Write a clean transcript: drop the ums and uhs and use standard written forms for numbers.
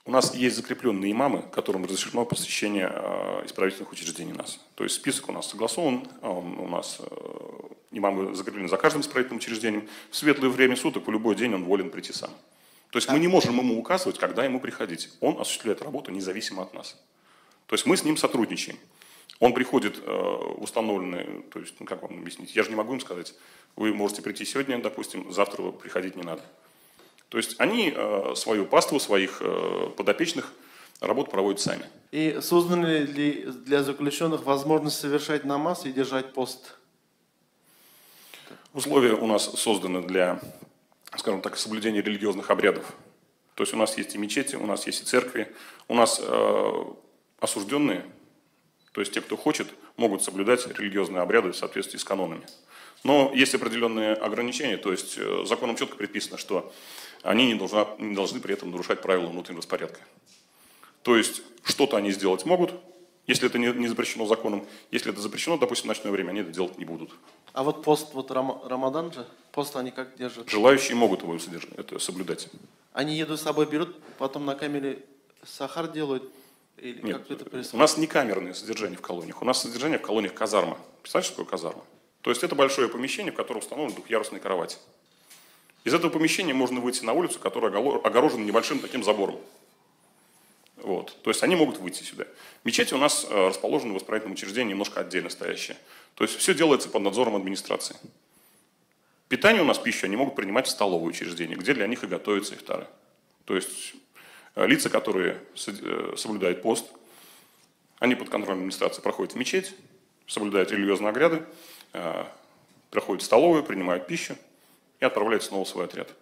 У нас есть закрепленные имамы, которым разрешено посещение исправительных учреждений нас. То есть список у нас согласован, у нас имамы закреплены за каждым исправительным учреждением. В светлое время суток, в любой день он волен прийти сам. То есть мы не можем ему указывать, когда ему приходить. Он осуществляет работу независимо от нас. То есть мы с ним сотрудничаем. Он приходит в установленные, то есть, как вам объяснить, я же не могу им сказать, вы можете прийти сегодня, допустим, завтра приходить не надо. То есть они свою паству, своих подопечных работу проводят сами. И созданы ли для заключенных возможность совершать намаз и держать пост? Условия у нас созданы для, скажем так, соблюдения религиозных обрядов. То есть у нас есть и мечети, у нас есть и церкви, у нас осужденные, то есть те, кто хочет, могут соблюдать религиозные обряды в соответствии с канонами. Но есть определенные ограничения, то есть законом четко предписано, что они не должны при этом нарушать правила внутреннего распорядка. То есть что-то они сделать могут, если это не запрещено законом. Если это запрещено, допустим, в ночное время, они это делать не будут. А вот пост, вот Рамадан же, пост они как держат? Желающие могут его это соблюдать. Они еду с собой берут, потом на камере сахар делают? Или Нет, как это происходит? у нас не камерное содержание в колониях. У нас содержание в колониях казарма. Представляешь, что такое казарма? То есть это большое помещение, в котором установлены двухъярусные кровати. Из этого помещения можно выйти на улицу, которая огорожена небольшим таким забором. Вот. То есть они могут выйти сюда. Мечети у нас расположены в исправительном учреждении немножко отдельно стоящие. То есть все делается под надзором администрации. Питание у нас, пищу, они могут принимать в столовое учреждение, где для них и готовятся ифтары. То есть лица, которые соблюдают пост, они под контролем администрации проходят в мечеть, соблюдают религиозные обряды, проходят в столовую, принимают пищу и отправляются снова в свой отряд.